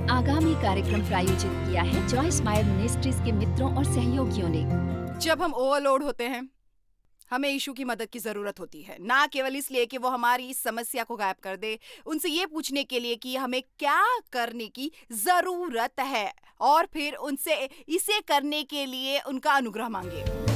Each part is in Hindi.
आगामी कार्यक्रम प्रायोजित किया है जॉयस मायर मिनिस्ट्रीज के मित्रों और सहयोगियों ने। जब हम ओवरलोड होते हैं, हमें यीशु की मदद की जरूरत होती है, ना केवल इसलिए कि वो हमारी इस समस्या को गायब कर दे, उनसे ये पूछने के लिए कि हमें क्या करने की जरूरत है और फिर उनसे इसे करने के लिए उनका अनुग्रह मांगे।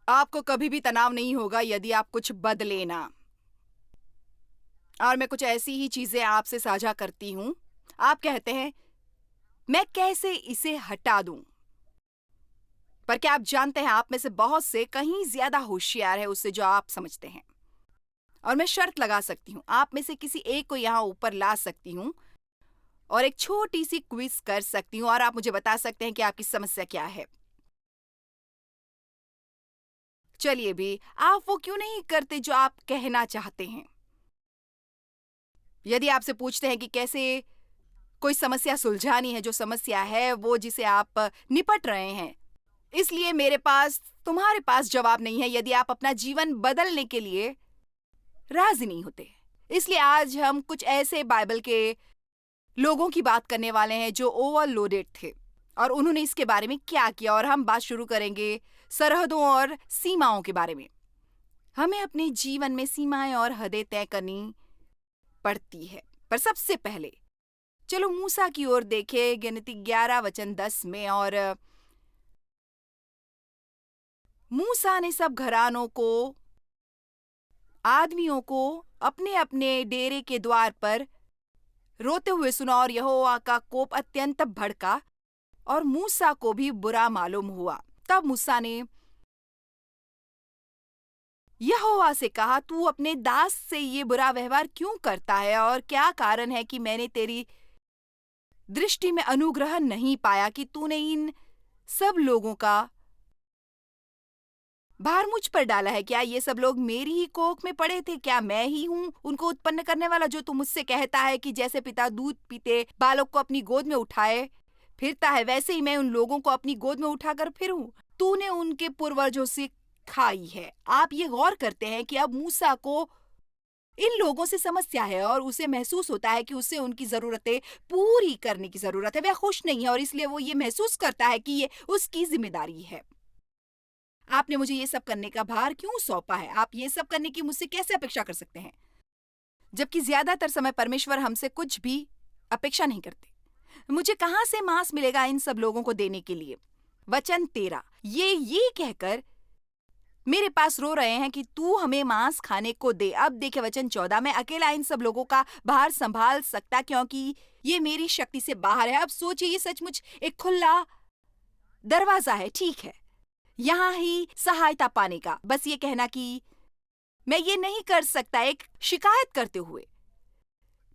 आपको कभी भी तनाव नहीं होगा यदि आप कुछ बदले ना। और मैं कुछ ऐसी ही चीजें आपसे साझा करती हूं। आप कहते हैं मैं कैसे इसे हटा दूं, पर क्या आप जानते हैं आप में से बहुत से कहीं ज्यादा होशियार है उससे जो आप समझते हैं। और मैं शर्त लगा सकती हूं आप में से किसी एक को यहां ऊपर ला सकती हूं और एक छोटी सी क्विज कर सकती हूं और आप मुझे बता सकते हैं कि आपकी समस्या क्या है। चलिए भी, आप वो क्यों नहीं करते जो आप कहना चाहते हैं। यदि आपसे पूछते हैं कि कैसे कोई समस्या सुलझानी है, जो समस्या है वो जिसे आप निपट रहे हैं, इसलिए मेरे पास तुम्हारे पास जवाब नहीं है यदि आप अपना जीवन बदलने के लिए राजी नहीं होते। इसलिए आज हम कुछ ऐसे बाइबल के लोगों की बात करने वाले हैं जो ओवरलोडेड थे और उन्होंने इसके बारे में क्या किया। और हम बात शुरू करेंगे सरहदों और सीमाओं के बारे में। हमें अपने जीवन में सीमाएं और हदें तय करनी पड़ती है, पर सबसे पहले चलो मूसा की ओर देखें। गिनती 11:10 में, और मूसा ने सब घरानों को, आदमियों को अपने अपने डेरे के द्वार पर रोते हुए सुना और यहोवा का कोप अत्यंत भड़का और मूसा को भी बुरा मालूम हुआ। तब मूसा ने यहोवा से कहा, तू अपने दास से ये बुरा व्यवहार क्यों करता है और क्या कारण है कि मैंने तेरी दृष्टि में अनुग्रह नहीं पाया कि तूने इन सब लोगों का भार मुझ पर डाला है। क्या ये सब लोग मेरी ही कोख में पड़े थे? क्या मैं ही हूँ उनको उत्पन्न करने वाला, जो तू मुझसे कहता है कि जैसे पिता दूध पीते बालक को अपनी गोद में उठाए फिरता है, वैसे ही मैं उन लोगों को अपनी गोद में उठाकर फिरूं। तूने उनके पूर्वजों से खाई है। आप ये गौर करते हैं कि अब मूसा को इन लोगों से समस्या है और उसे महसूस होता है कि उसे उनकी जरूरतें पूरी करने की जरूरत है। वह खुश नहीं है और इसलिए वो ये महसूस करता है कि ये उसकी जिम्मेदारी है। आपने मुझे ये सब करने का भार क्यों सौंपा है? आप ये सब करने की मुझसे कैसे अपेक्षा कर सकते हैं? जबकि ज्यादातर समय परमेश्वर हमसे कुछ भी अपेक्षा नहीं करते। मुझे कहां से मांस मिलेगा इन सब लोगों को देने के लिए? वचन 13 ये कहकर मेरे पास रो रहे हैं कि तू हमें मांस खाने को दे। अब देखे वचन 14, मैं अकेला इन सब लोगों का भार संभाल सकता क्योंकि ये मेरी शक्ति से बाहर है। अब सोचिए, ये सचमुच एक खुला दरवाजा है, ठीक है, यहाँ ही सहायता पाने का। बस ये कहना कि मैं ये नहीं कर सकता, एक शिकायत करते हुए,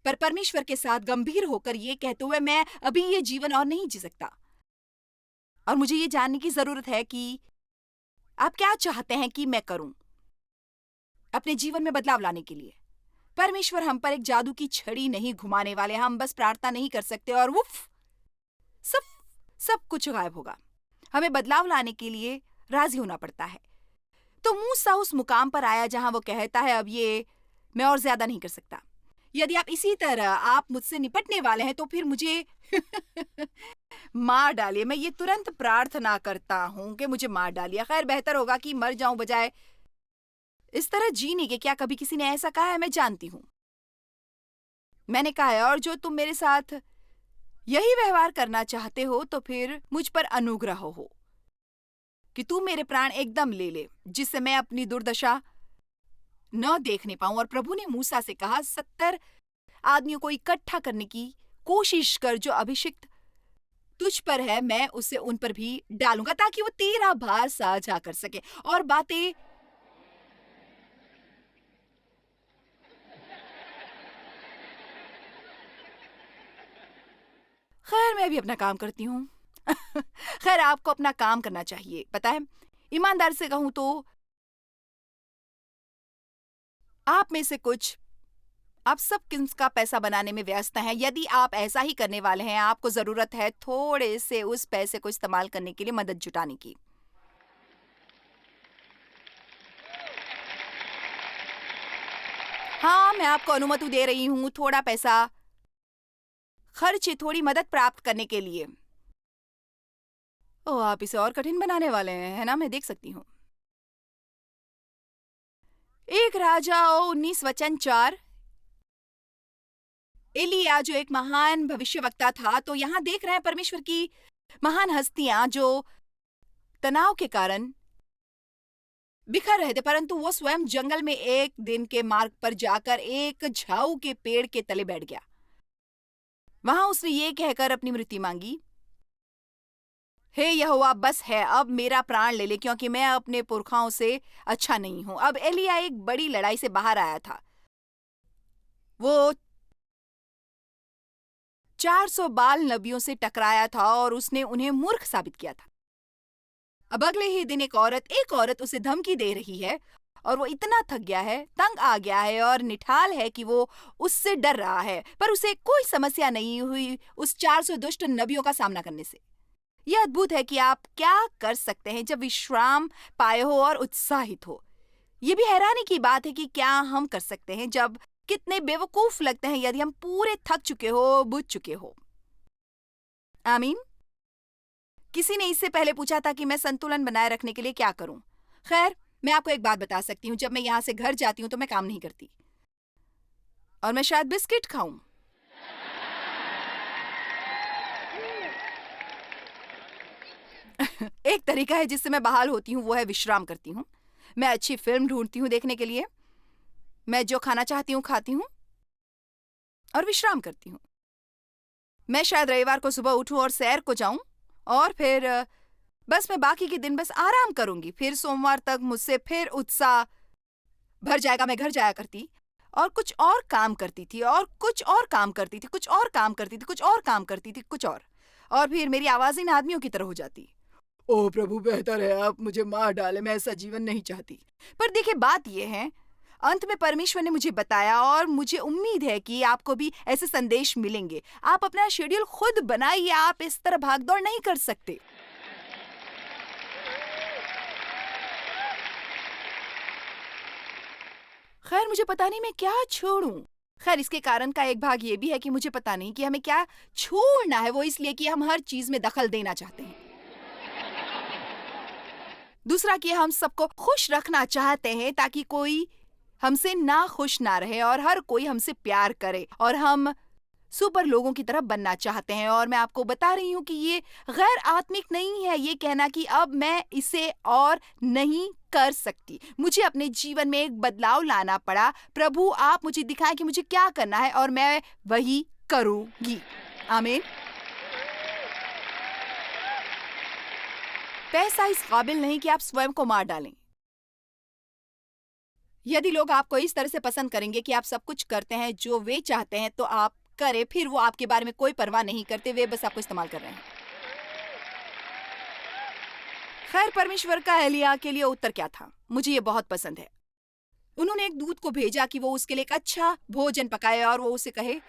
पर परमेश्वर के साथ गंभीर होकर ये कहते हुए मैं अभी ये जीवन और नहीं जी सकता। और मुझे ये जानने की जरूरत है कि आप क्या चाहते हैं कि मैं करूं अपने जीवन में बदलाव लाने के लिए। परमेश्वर हम पर एक जादू की छड़ी नहीं घुमाने वाले। हम बस प्रार्थना नहीं कर सकते और वुफ, सब कुछ गायब होगा। हमें बदलाव लाने के लिए राजी होना पड़ता है। तो मूसा उस मुकाम पर आया जहां वो कहता है, अब ये मैं और ज्यादा नहीं कर सकता। यदि आप इसी तरह आप मुझसे निपटने वाले हैं तो फिर मुझे मार डालिए। मैं ये तुरंत प्रार्थना करता हूं कि मुझे मार डालिए। खैर, बेहतर होगा कि मर जाऊं बजाय इस तरह जीने के। क्या कभी किसी ने ऐसा कहा है? मैं जानती हूं, मैंने कहा है, और जो तुम मेरे साथ यही व्यवहार करना चाहते हो तो फिर मुझ पर अनुग्रह हो कि तू मेरे प्राण एकदम ले ले, जिससे मैं अपनी दुर्दशा न देखने पाऊं। और प्रभु ने मूसा से कहा, 70 आदमियों को इकट्ठा करने की कोशिश कर, जो अभिषिक्त तुझ पर है मैं उसे उन पर भी डालूंगा, ताकि वो तेरा भार साझा कर सके। और बातें खैर, मैं भी अपना काम करती हूँ। खैर, आपको अपना काम करना चाहिए, पता है। ईमानदार से कहूं तो आप में से कुछ आप सब किसका पैसा बनाने में व्यस्त हैं। यदि आप ऐसा ही करने वाले हैं, आपको जरूरत है थोड़े से उस पैसे को इस्तेमाल करने के लिए मदद जुटाने की। हाँ, मैं आपको अनुमति दे रही हूँ थोड़ा पैसा खर्चे, थोड़ी मदद प्राप्त करने के लिए। ओह, आप इसे और कठिन बनाने वाले हैं, है ना? मैं देख सकती हूँ। एक राजा 19 वचन 4। एलिया जो एक महान भविष्यवक्ता था, तो यहाँ देख रहे हैं परमेश्वर की महान हस्तियां जो तनाव के कारण बिखर रहे थे, परंतु वो स्वयं जंगल में एक दिन के मार्ग पर जाकर एक झाऊ के पेड़ के तले बैठ गया। वहां उसने ये कहकर अपनी मृत्यु मांगी, हे यहोवा, बस है, अब मेरा प्राण ले ले, क्योंकि मैं अपने पुरखाओं से अच्छा नहीं हूं। अब एलिया एक बड़ी लड़ाई से बाहर आया था। वो 400 बाल नबियों से टकराया था और उसने उन्हें मूर्ख साबित किया था। अब अगले ही दिन एक औरत उसे धमकी दे रही है और वो इतना थक गया है, तंग आ गया है और निठाल है कि वो उससे डर रहा है, पर उसे कोई समस्या नहीं हुई उस 400 दुष्ट नबियों का सामना करने से। यह अद्भुत है कि आप क्या कर सकते हैं जब विश्राम पाए हो और उत्साहित हो। यह भी हैरानी की बात है कि क्या हम कर सकते हैं जब कितने बेवकूफ लगते हैं यदि हम पूरे थक चुके हो, बुझ चुके हो। आमीन। किसी ने इससे पहले पूछा था कि मैं संतुलन बनाए रखने के लिए क्या करूं। खैर, मैं आपको एक बात बता सकती हूँ, जब मैं यहाँ से घर जाती हूँ तो मैं काम नहीं करती और मैं शायद बिस्किट खाऊं। एक तरीका है जिससे मैं बहाल होती हूँ, वो है विश्राम करती हूँ। मैं अच्छी फिल्म ढूंढती हूँ देखने के लिए, मैं जो खाना चाहती हूँ खाती हूँ और विश्राम करती हूँ। मैं शायद रविवार को सुबह उठूं और सैर को जाऊं और फिर बस मैं बाकी के दिन बस आराम करूंगी। फिर सोमवार तक मुझसे फिर उत्साह भर जाएगा। मैं घर जाया करती और कुछ और काम करती थी और कुछ और काम करती थी, कुछ और काम करती थी, कुछ और काम करती थी, कुछ और फिर मेरी आवाज इन आदमियों की तरह हो जाती। ओह प्रभु, बेहतर है आप मुझे मार डाले, मैं ऐसा जीवन नहीं चाहती। पर देखिए, बात यह है, अंत में परमेश्वर ने मुझे बताया और मुझे उम्मीद है कि आपको भी ऐसे संदेश मिलेंगे। आप अपना शेड्यूल खुद बनाइए, आप इस तरह भागदौड़ नहीं कर सकते। खैर, मुझे पता नहीं मैं क्या छोड़ूं। खैर, इसके कारण का एक भाग ये भी है कि मुझे पता नहीं कि हमें क्या छोड़ना है। वो इसलिए कि हम हर चीज में दखल देना चाहते हैं। दूसरा कि हम सबको खुश रखना चाहते हैं ताकि कोई हमसे ना खुश ना रहे और हर कोई हमसे प्यार करे, और हम सुपर लोगों की तरह बनना चाहते हैं। और मैं आपको बता रही हूँ कि ये गैर आत्मिक नहीं है ये कहना कि अब मैं इसे और नहीं कर सकती। मुझे अपने जीवन में एक बदलाव लाना पड़ा। प्रभु, आप मुझे दिखाएं कि मुझे क्या करना है और मैं वही करूंगी। आमीन। पैसा इस काबिल नहीं कि आप स्वयं को मार डालें। यदि लोग आपको इस तरह से पसंद करेंगे कि आप सब कुछ करते हैं जो वे चाहते हैं तो आप करें, फिर वो आपके बारे में कोई परवाह नहीं करते, वे बस आपको इस्तेमाल कर रहे हैं। खैर, परमेश्वर का एलिया के लिए उत्तर क्या था, मुझे ये बहुत पसंद है। उन्होंने एक दूत को भेजा कि वो उसके लिए एक अच्छा भोजन पकाए और वो उसे कहे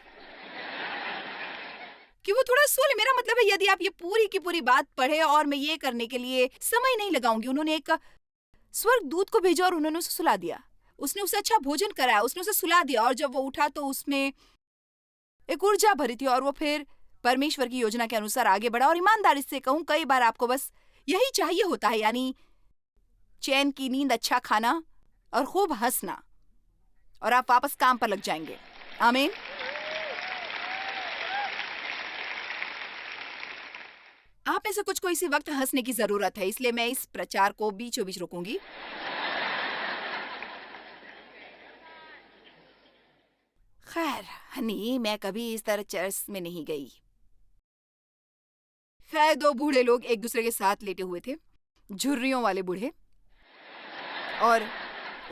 कि वो थोड़ा सो ले। मेरा मतलब है, यदि आप ये पूरी की पूरी बात पढ़े और मैं ये करने के लिए समय नहीं लगाऊंगी। उन्होंने एक स्वर्ग दूत को भेजा और उन्होंने उसे सुला दिया। उसने उसे अच्छा भोजन कराया, उसने उसे सुला दिया, और जब वो उठा तो उसमें एक ऊर्जा भरी थी और वो फिर परमेश्वर की योजना के अनुसार आगे बढ़ा। और ईमानदारी से कहूं, कई बार आपको बस यही चाहिए होता है, यानी चैन की नींद, अच्छा खाना और खूब हंसना, और आप वापस काम पर लग जाएंगे। आमीन। आप में से कुछ को इसी वक्त हंसने की जरूरत है, इसलिए मैं इस प्रचार को बीचों बीच रोकूंगी। खैर हनी, मैं कभी इस तरह चर्च में नहीं गई। खैर, दो बूढ़े लोग एक दूसरे के साथ लेटे हुए थे, झुर्रियों वाले बूढ़े, और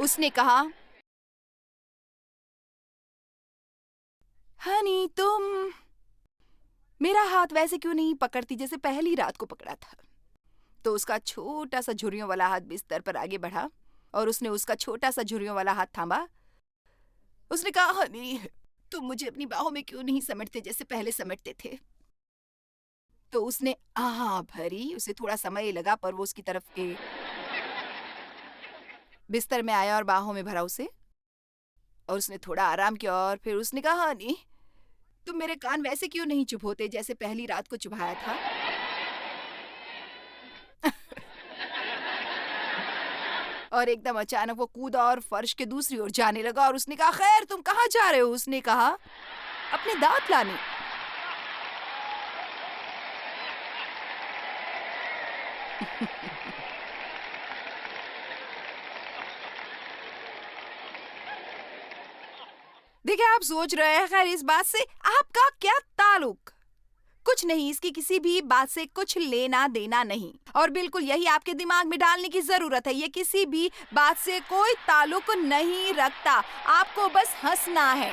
उसने कहा, हनी, तुम मेरा हाथ वैसे क्यों नहीं पकड़ती जैसे पहली रात को पकड़ा था। तो उसका छोटा सा झुर्रियों वाला हाथ बिस्तर पर आगे बढ़ा और उसने उसका छोटा सा झुर्रियों वाला हाथ थामा। उसने कहा, हनी, तुम मुझे अपनी बाहों में क्यों नहीं समेटते जैसे पहले समेटते थे? तो उसने आह भरी, उसे थोड़ा समय लगा पर वो उसकी तरफ के बिस्तर में आया और बाहों में भरा उसे, और उसने थोड़ा आराम किया और फिर उसने कहा, हनी, तुम मेरे कान वैसे क्यों नहीं चुभोते जैसे पहली रात को चुभाया था? और एकदम अचानक वो कूदा और फर्श के दूसरी ओर जाने लगा और उसने कहा, खैर तुम कहाँ जा रहे हो? उसने कहा, अपने दांत लाने। देखिए, आप सोच रहे हैं खैर इस बात से आपका क्या ताल्लुक? कुछ नहीं, इसकी किसी भी बात से कुछ लेना देना नहीं, और बिल्कुल यही आपके दिमाग में डालने की जरूरत है। ये किसी भी बात से कोई ताल्लुक नहीं रखता, आपको बस हंसना है।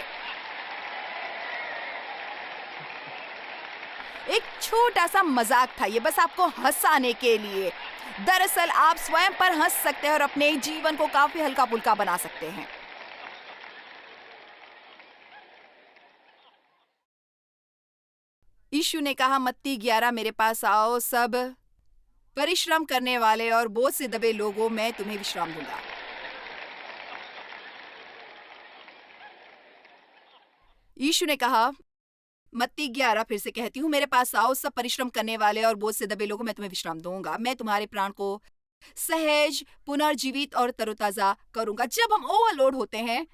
एक छोटा सा मजाक था ये, बस आपको हंसाने के लिए। दरअसल आप स्वयं पर हंस सकते हैं और अपने जीवन को काफी हल्का फुल्का बना सकते हैं। यीशु ने कहा, मत्ती 11 मेरे पास आओ सब परिश्रम करने वाले और बोझ से दबे लोगों, मैं तुम्हें विश्राम दूंगा। यीशु ने कहा, मत्ती 11 फिर से कहती हूँ, मेरे पास आओ सब परिश्रम करने वाले और बोझ से दबे लोगों, मैं तुम्हें विश्राम दूंगा। मैं तुम्हारे प्राण को सहज, पुनर्जीवित और तरोताजा करूंगा। जब हम ओवरलोड होते हैं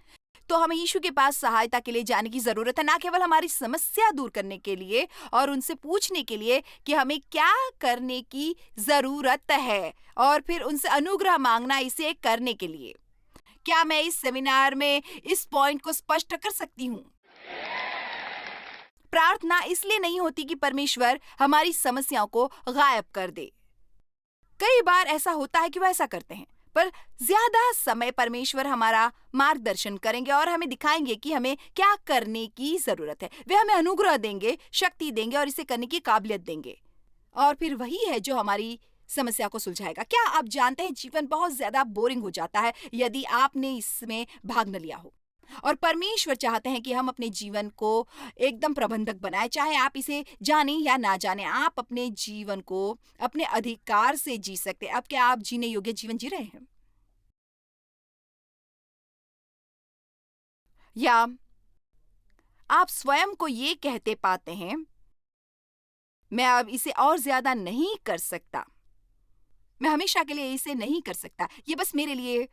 तो हमें यीशु के पास सहायता के लिए जाने की जरूरत है, ना केवल हमारी समस्या दूर करने के लिए और उनसे पूछने के लिए कि हमें क्या करने की जरूरत है, और फिर उनसे अनुग्रह मांगना इसे करने के लिए। क्या मैं इस सेमिनार में इस पॉइंट को स्पष्ट कर सकती हूँ? प्रार्थना इसलिए नहीं होती कि परमेश्वर हमारी समस्याओं को गायब कर दे। कई बार ऐसा होता है कि वह ऐसा करते हैं, पर ज्यादा समय परमेश्वर हमारा मार्गदर्शन करेंगे और हमें दिखाएंगे कि हमें क्या करने की जरूरत है। वे हमें अनुग्रह देंगे, शक्ति देंगे और इसे करने की काबिलियत देंगे, और फिर वही है जो हमारी समस्या को सुलझाएगा। क्या आप जानते हैं, जीवन बहुत ज्यादा बोरिंग हो जाता है यदि आपने इसमें भाग न लिया हो, और परमेश्वर चाहते हैं कि हम अपने जीवन को एकदम प्रबंधक बनाए, चाहे आप इसे जाने या ना जाने। आप अपने जीवन को अपने अधिकार से जी सकते हैं। अब क्या आप जीने योग्य जीवन जी रहे हैं, या आप स्वयं को ये कहते पाते हैं, मैं अब इसे और ज्यादा नहीं कर सकता, मैं हमेशा के लिए इसे नहीं कर सकता, ये बस मेरे लिए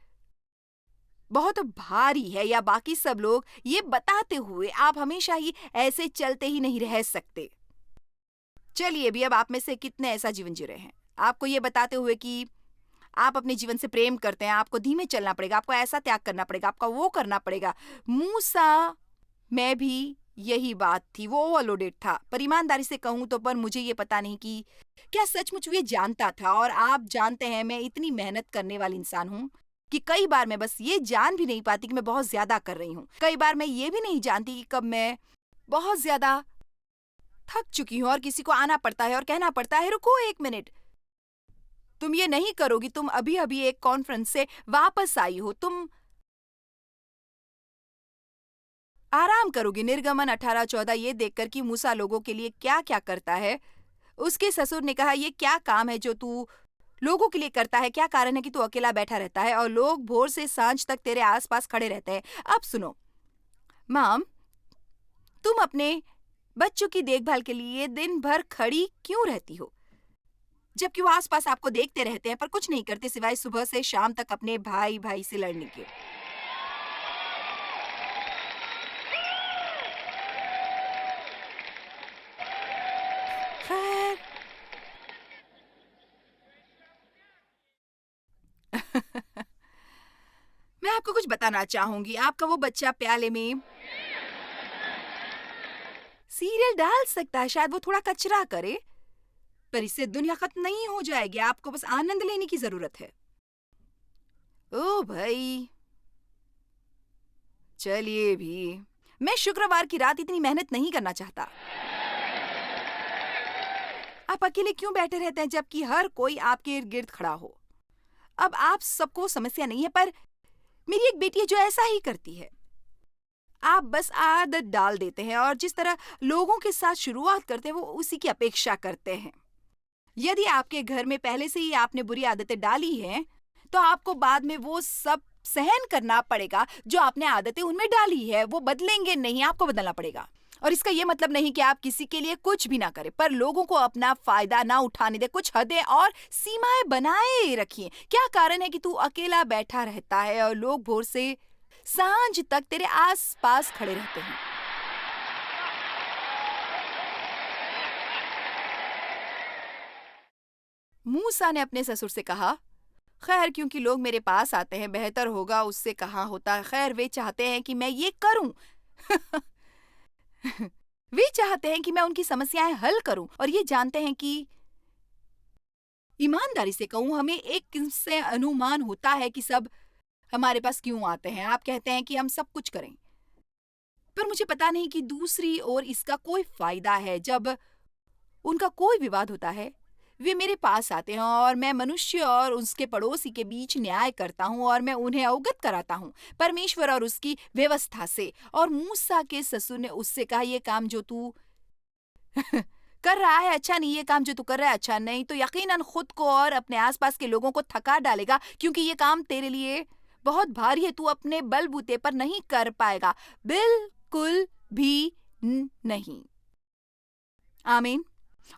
बहुत भारी है, या बाकी सब लोग ये बताते हुए आप हमेशा ही ऐसे चलते ही नहीं रह सकते। चलिए भी, अब आप में से कितने ऐसा जीवन जी रहे हैं, आपको ये बताते हुए कि आप अपने जीवन से प्रेम करते हैं, आपको धीमे चलना पड़ेगा, आपको ऐसा त्याग करना पड़ेगा, आपको वो करना पड़ेगा। मूसा में भी यही बात थी, वो ओवरलोडेड था। पर ईमानदारी से कहूं तो पर मुझे ये पता नहीं कि क्या सचमुच ये जानता था। और आप जानते हैं, मैं इतनी मेहनत करने वाली इंसान हूं कि कई बार मैं बस ये जान भी नहीं पाती कि मैं बहुत ज्यादा कर रही हूँ। कई बार मैं ये भी नहीं जानती कि कब मैं बहुत ज्यादा थक चुकी हूँ और किसी को आना पड़ता है और कहना पड़ता है, रुको एक मिनट, तुम ये नहीं करोगी, तुम अभी अभी एक कॉन्फ्रेंस से वापस आई हो, तुम आराम करोगी। निर्गमन 18:14 ये देखकर कि मूसा लोगों के लिए क्या क्या करता है, उसके ससुर ने कहा, ये क्या काम है जो तू लोगों के लिए करता है? क्या कारण है कि तू अकेला बैठा रहता है और लोग भोर से सांझ तक तेरे आसपास खड़े रहते हैं? अब सुनो माम, तुम अपने बच्चों की देखभाल के लिए दिन भर खड़ी क्यों रहती हो, जबकि वो आसपास आपको देखते रहते हैं पर कुछ नहीं करते सिवाय सुबह से शाम तक अपने भाई भाई से लड़ने के। खैर मैं आपको कुछ बताना चाहूंगी। आपका वो बच्चा प्याले में सीरियल डाल सकता है, शायद वो थोड़ा कचरा करे, पर इससे दुनिया खत्म नहीं हो जाएगी। आपको बस आनंद लेने की जरूरत है। ओ भाई, चलिए भी, मैं शुक्रवार की रात इतनी मेहनत नहीं करना चाहता। आप अकेले क्यों बैठे रहते हैं जबकि हर कोई आपके इर्द गिर्द खड़ा हो? अब आप सबको समस्या नहीं है, पर मेरी एक बेटी है जो ऐसा ही करती है। आप बस आदत डाल देते हैं और जिस तरह लोगों के साथ शुरुआत करते हैं वो उसी की अपेक्षा करते हैं। यदि आपके घर में पहले से ही आपने बुरी आदतें डाली हैं, तो आपको बाद में वो सब सहन करना पड़ेगा जो आपने आदतें उनमें डाली है। वो बदलेंगे नहीं, आपको बदलना पड़ेगा। और इसका ये मतलब नहीं कि आप किसी के लिए कुछ भी ना करें, पर लोगों को अपना फायदा ना उठाने दें। कुछ हदें और सीमाएं बनाए रखिए। क्या कारण है कि तू अकेला बैठा रहता है और लोग भोर से सांझ तक तेरे आस-पास खड़े रहते हैं? मूसा ने अपने ससुर से कहा, खैर क्योंकि लोग मेरे पास आते हैं, बेहतर होगा उससे कहा होता। खैर वे चाहते हैं कि मैं ये करूं। वे चाहते हैं कि मैं उनकी समस्याएं हल करूं और ये जानते हैं कि ईमानदारी से कहूं, हमें एक से अनुमान होता है कि सब हमारे पास क्यों आते हैं। आप कहते हैं कि हम सब कुछ करें, पर मुझे पता नहीं कि दूसरी ओर इसका कोई फायदा है। जब उनका कोई विवाद होता है, वे मेरे पास आते हैं और मैं मनुष्य और उसके पड़ोसी के बीच न्याय करता हूँ और मैं उन्हें अवगत कराता हूँ परमेश्वर और उसकी व्यवस्था से। और मूसा के ससुर ने उससे कहा, ये काम जो तू कर रहा है अच्छा नहीं, ये काम जो तू कर रहा है अच्छा नहीं, तो यकीनन खुद को और अपने आसपास के लोगों को थका डालेगा, क्योंकि ये काम तेरे लिए बहुत भारी है। तू अपने बलबूते पर नहीं कर पाएगा, बिल्कुल भी नहीं। आमीन।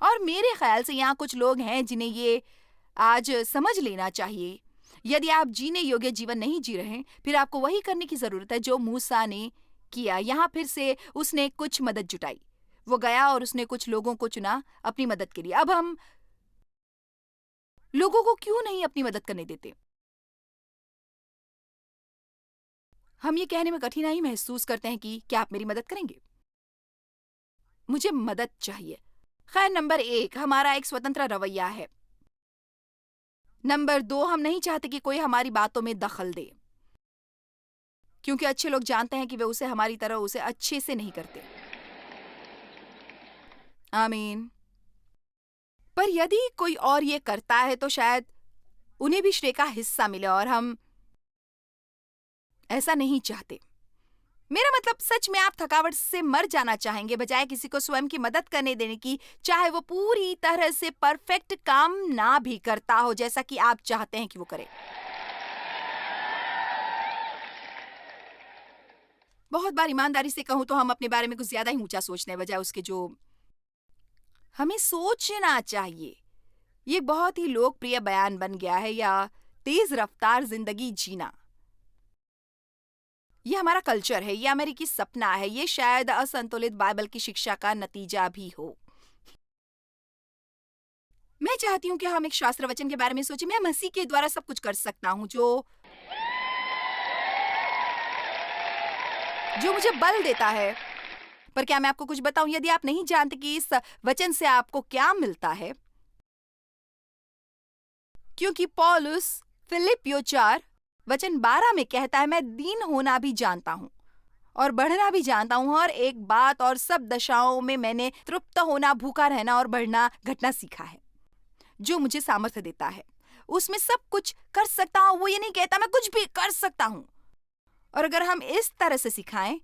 और मेरे ख्याल से यहाँ कुछ लोग हैं जिन्हें ये आज समझ लेना चाहिए। यदि आप जीने योग्य जीवन नहीं जी रहे हैं, फिर आपको वही करने की जरूरत है जो मूसा ने किया। यहाँ फिर से उसने कुछ मदद जुटाई। वो गया और उसने कुछ लोगों को चुना अपनी मदद के लिए। अब हम लोगों को क्यों नहीं अपनी मदद करने देते? हम ये कहने में कठिनाई महसूस करते हैं कि क्या आप मेरी मदद करेंगे? मुझे मदद चाहिए। खैर, नंबर 1 हमारा एक स्वतंत्र रवैया है। नंबर 2 हम नहीं चाहते कि कोई हमारी बातों में दखल दे, क्योंकि अच्छे लोग जानते हैं कि वे उसे हमारी तरह उसे अच्छे से नहीं करते। आमीन। पर यदि कोई और ये करता है तो शायद उन्हें भी श्रेय का हिस्सा मिले और हम ऐसा नहीं चाहते। मेरा मतलब, सच में आप थकावट से मर जाना चाहेंगे बजाय किसी को स्वयं की मदद करने देने की, चाहे वो पूरी तरह से परफेक्ट काम ना भी करता हो जैसा कि आप चाहते हैं कि वो करे। बहुत बार ईमानदारी से कहूं तो हम अपने बारे में कुछ ज्यादा ही ऊंचा सोचने बजाय उसके जो हमें सोचना चाहिए। ये बहुत ही लोकप्रिय बयान बन गया है, या तेज रफ्तार जिंदगी जीना। ये हमारा कल्चर है, ये अमेरिकी सपना है, ये शायद असंतुलित बाइबल की शिक्षा का नतीजा भी हो। मैं चाहती हूँ कि हम एक शास्त्र वचन के बारे में सोचें। मैं मसीह के द्वारा सब कुछ कर सकता हूँ, जो मुझे बल देता है। पर क्या मैं आपको कुछ बताऊं? यदि आप नहीं जानते कि इस वचन से आपको क्या मिलता है, क्योंकि पौलुस फिलिपियो 4 वचन 12 में कहता है, मैं दीन होना भी जानता हूँ और बढ़ना भी जानता हूँ, और एक बात और सब दशाओं में मैंने तृप्त होना, भूखा रहना और बढ़ना घटना सीखा है। जो मुझे सामर्थ्य देता है, उसमें सब कुछ कर सकता हूँ। वो ये नहीं कहता मैं कुछ भी कर सकता हूँ। और अगर हम इस तरह से सिखाएं,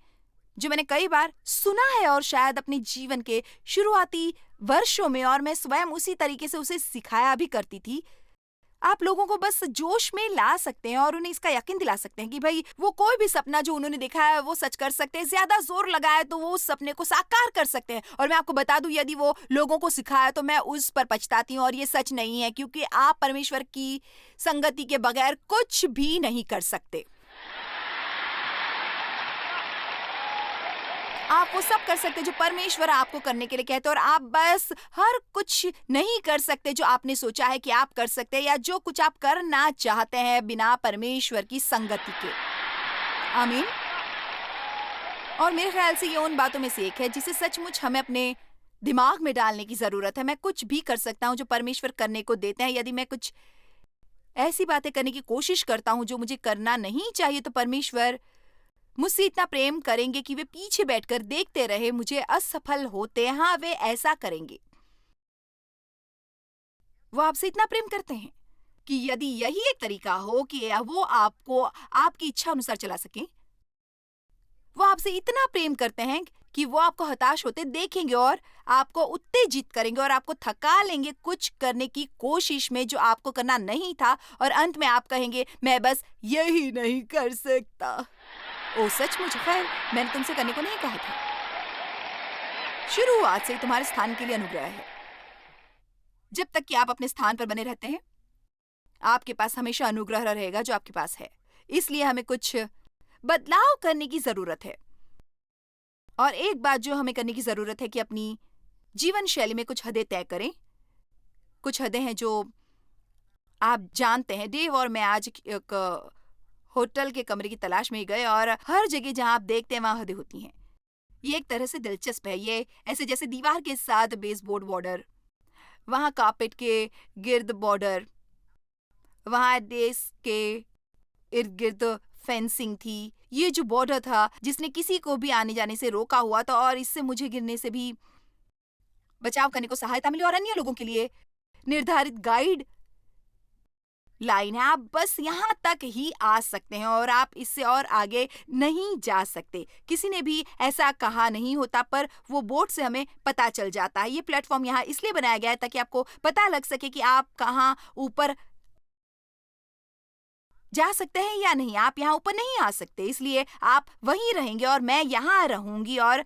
जो मैंने कई बार सुना है और शायद अपने जीवन के शुरुआती वर्षों में, और मैं स्वयं उसी तरीके से उसे सिखाया भी करती थी, आप लोगों को बस जोश में ला सकते हैं और उन्हें इसका यकीन दिला सकते हैं कि भाई वो कोई भी सपना जो उन्होंने देखा है वो सच कर सकते हैं। ज्यादा जोर लगाए तो वो उस सपने को साकार कर सकते हैं। और मैं आपको बता दूं, यदि वो लोगों को सिखाया तो मैं उस पर पछताती हूँ, और ये सच नहीं है, क्योंकि आप परमेश्वर की संगति के बगैर कुछ भी नहीं कर सकते। आप वो सब कर सकते जो परमेश्वर आपको करने के लिए कहते हैं, और आप बस हर कुछ नहीं कर सकते जो आपने सोचा है कि आप कर सकते हैं, या जो कुछ आप करना चाहते हैं बिना परमेश्वर की संगति के। आमीन। और मेरे ख्याल से ये उन बातों में से एक है जिसे सचमुच हमें अपने दिमाग में डालने की जरूरत है। मैं कुछ भी कर सकता हूँ जो परमेश्वर करने को देते हैं। यदि मैं कुछ ऐसी बातें करने की कोशिश करता हूँ जो मुझे करना नहीं चाहिए, तो परमेश्वर मुझसे इतना प्रेम करेंगे कि वे पीछे बैठकर देखते रहे मुझे असफल होते। हाँ, वे ऐसा करेंगे। वो आपसे इतना प्रेम करते हैं कि यदि यही एक तरीका हो कि वो आपको आपकी इच्छा अनुसार चला सके, वो आपसे इतना प्रेम करते हैं कि वो आपको हताश होते देखेंगे और आपको उत्तेजित करेंगे और आपको थका लेंगे कुछ करने की कोशिश में जो आपको करना नहीं था, और अंत में आप कहेंगे मैं बस यही नहीं कर सकता। ओ सचमुच? खैर, मैंने तुमसे करने को नहीं कहा था। शुरुआत से ही तुम्हारे स्थान के लिए अनुग्रह है। जब तक कि आप अपने स्थान पर बने रहते हैं, आपके पास हमेशा अनुग्रह रहेगा जो आपके पास है। इसलिए हमें कुछ बदलाव करने की जरूरत है। और एक बात जो हमें करने की जरूरत है कि अपनी जीवन शैली में कुछ हदें तय करें। कुछ हदें हैं जो आप जानते हैं। देव और मैं आज एक होटल के कमरे की तलाश में गए और हर जगह जहां आप देखते हैं वहां हदें होती हैं। ये एक तरह से दिलचस्प है। ये ऐसे जैसे दीवार के साथ बेसबोर्ड बॉर्डर, वहां कारपेट के गिर्द बॉर्डर, वहां डेस्क के इर्द गिर्द फेंसिंग थी। ये जो बॉर्डर था जिसने किसी को भी आने जाने से रोका हुआ था और इससे मुझे गिरने से भी बचाव करने को सहायता मिली, और अन्य लोगों के लिए निर्धारित गाइड लाइन है। आप बस यहाँ तक ही आ सकते हैं और आप इससे और आगे नहीं जा सकते। किसी ने भी ऐसा कहा नहीं होता, पर वो बोर्ड से हमें पता चल जाता है। ये प्लेटफॉर्म यहाँ इसलिए बनाया गया है ताकि आपको पता लग सके कि आप कहाँ ऊपर जा सकते हैं या नहीं। आप यहाँ ऊपर नहीं आ सकते, इसलिए आप वहीं रहेंगे और मैं यहाँ रहूंगी और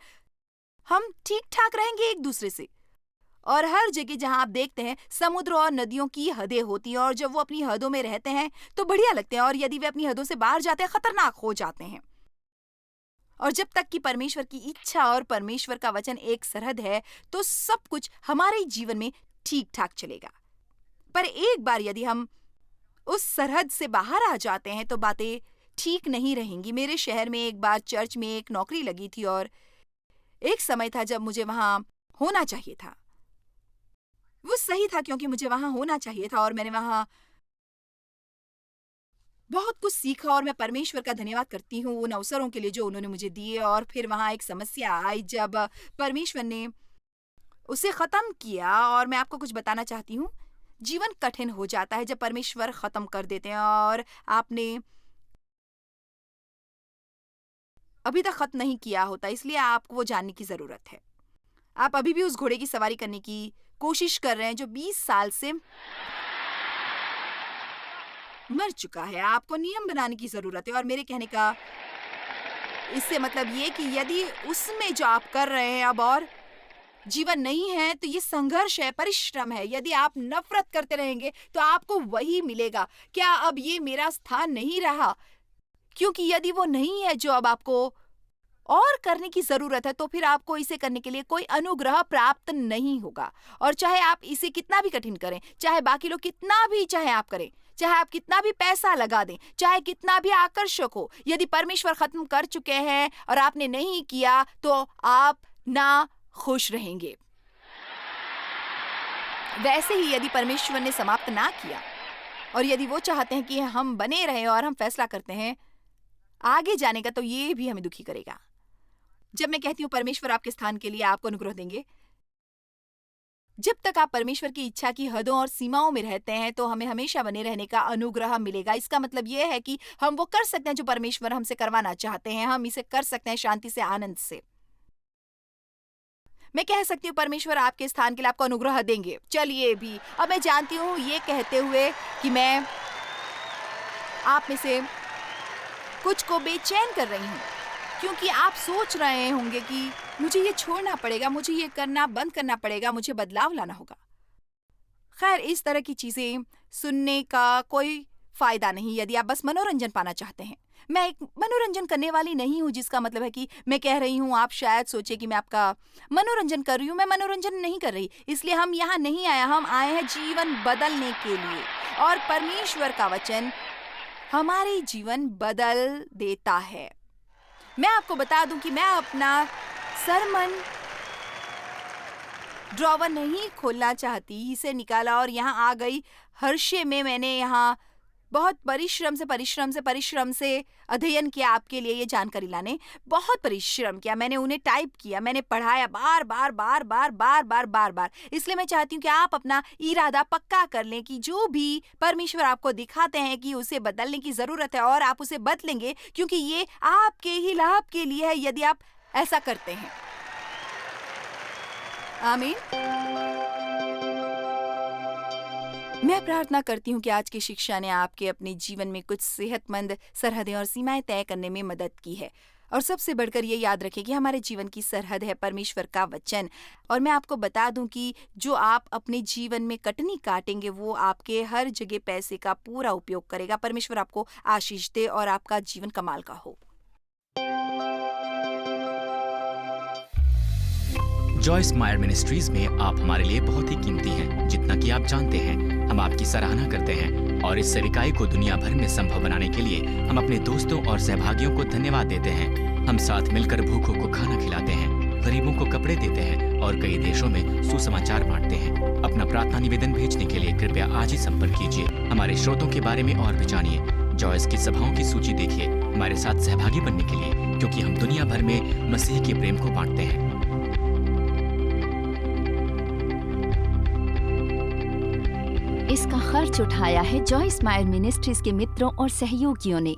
हम ठीक ठाक रहेंगे एक दूसरे से। और हर जगह जहां आप देखते हैं समुद्र और नदियों की हदें होती हैं, और जब वो अपनी हदों में रहते हैं तो बढ़िया लगते हैं, और यदि वे अपनी हदों से बाहर जाते हैं खतरनाक हो जाते हैं। और जब तक कि परमेश्वर की इच्छा और परमेश्वर का वचन एक सरहद है तो सब कुछ हमारे जीवन में ठीक ठाक चलेगा। पर एक बार यदि हम उस सरहद से बाहर आ जाते हैं तो बातें ठीक नहीं रहेंगी। मेरे शहर में एक बार चर्च में एक नौकरी लगी थी और एक समय था जब मुझे वहां होना चाहिए था। वो सही था क्योंकि मुझे वहां होना चाहिए था और मैंने वहां बहुत कुछ सीखा, और मैं परमेश्वर का धन्यवाद करती हूँ उन अवसरों के लिए जो उन्होंने मुझे दिए। और फिर वहां एक समस्या आई जब परमेश्वर ने उसे खत्म किया, और मैं आपको कुछ बताना चाहती हूँ। जीवन कठिन हो जाता है जब परमेश्वर खत्म कर देते हैं और आपने अभी तक खत्म नहीं किया होता, इसलिए आपको वो जानने की जरूरत है। आप अभी भी उस घोड़े की सवारी करने की कोशिश कर रहे हैं जो 20 साल से मर चुका है। आपको नियम बनाने की जरूरत है। और मेरे कहने का इससे मतलब ये कि यदि उसमें जो आप कर रहे हैं अब और जीवन नहीं है तो ये संघर्ष है, परिश्रम है। यदि आप नफरत करते रहेंगे तो आपको वही मिलेगा। क्या अब ये मेरा स्थान नहीं रहा? क्योंकि यदि वो नहीं है जो अब आपको और करने की जरूरत है, तो फिर आपको इसे करने के लिए कोई अनुग्रह प्राप्त नहीं होगा। और चाहे आप इसे कितना भी कठिन करें, चाहे बाकी लोग कितना भी चाहे आप करें, चाहे आप कितना भी पैसा लगा दें, चाहे कितना भी आकर्षक हो, यदि परमेश्वर खत्म कर चुके हैं और आपने नहीं किया तो आप ना खुश रहेंगे। वैसे ही यदि परमेश्वर ने समाप्त ना किया और यदि वो चाहते हैं कि हम बने रहें और हम फैसला करते हैं आगे जाने का, तो ये भी हमें दुखी करेगा। जब मैं कहती हूँ परमेश्वर आपके स्थान के लिए आपको अनुग्रह देंगे, जब तक आप परमेश्वर की इच्छा की हदों और सीमाओं में रहते हैं तो हमें हमेशा बने रहने का अनुग्रह मिलेगा। इसका मतलब यह है कि हम वो कर सकते हैं जो परमेश्वर हमसे करवाना चाहते हैं। हम इसे कर सकते हैं शांति से, आनंद से। मैं कह सकती हूँ परमेश्वर आपके स्थान के लिए आपको अनुग्रह देंगे। चलिए भी अब मैं जानती हूँ ये कहते हुए कि मैं आप में से कुछ को बेचैन कर रही हूँ, क्योंकि आप सोच रहे होंगे कि मुझे ये छोड़ना पड़ेगा, मुझे ये करना बंद करना पड़ेगा, मुझे बदलाव लाना होगा। खैर, इस तरह की चीजें सुनने का कोई फायदा नहीं यदि आप बस मनोरंजन पाना चाहते हैं। मैं एक मनोरंजन करने वाली नहीं हूँ, जिसका मतलब है कि मैं कह रही हूँ आप शायद सोचे कि मैं आपका मनोरंजन कर रही हूँ। मैं मनोरंजन नहीं कर रही, इसलिए हम यहाँ नहीं आए। हम आए हैं जीवन बदलने के लिए, और परमेश्वर का वचन हमारे जीवन बदल देता है। मैं आपको बता दूं कि मैं अपना सरमन ड्रॉवर नहीं खोलना चाहती, इसे निकाला और यहाँ आ गई। हर्षे में मैंने यहाँ बहुत परिश्रम से अध्ययन किया आपके लिए ये जानकारी लाने, बहुत परिश्रम किया। मैंने उन्हें टाइप किया, मैंने पढ़ाया बार-बार। इसलिए मैं चाहती हूँ कि आप अपना इरादा पक्का कर लें कि जो भी परमेश्वर आपको दिखाते हैं कि उसे बदलने की ज़रूरत है और आप उसे बदलेंगे, क्योंकि ये आपके ही लाभ के लिए है यदि आप ऐसा करते हैं। आमीन। मैं प्रार्थना करती हूँ कि आज की शिक्षा ने आपके अपने जीवन में कुछ सेहतमंद सरहदें और सीमाएं तय करने में मदद की है। और सबसे बढ़कर ये याद रखें कि हमारे जीवन की सरहद है परमेश्वर का वचन। और मैं आपको बता दूं कि जो आप अपने जीवन में कटनी काटेंगे वो आपके हर जगह पैसे का पूरा उपयोग करेगा। परमेश्वर आपको आशीष दे और आपका जीवन कमाल का हो। जॉयस मायर मिनिस्ट्रीज में आप हमारे लिए बहुत ही कीमती हैं, जितना कि आप जानते हैं। हम आपकी सराहना करते हैं और इस सेविकाई को दुनिया भर में संभव बनाने के लिए हम अपने दोस्तों और सहभागियों को धन्यवाद देते हैं। हम साथ मिलकर भूखों को खाना खिलाते हैं, गरीबों को कपड़े देते हैं और कई देशों में सुसमाचार बांटते हैं। अपना प्रार्थना निवेदन भेजने के लिए कृपया आज ही संपर्क कीजिए। हमारे स्रोतों के बारे में और भी जानिए। जॉयस की सभाओं की सूची देखिए हमारे साथ सहभागी बनने के लिए, क्योंकि हम दुनिया भर में मसीह के प्रेम को बांटते हैं। इसका खर्च उठाया है जॉयस मायर मिनिस्ट्रीज के मित्रों और सहयोगियों ने।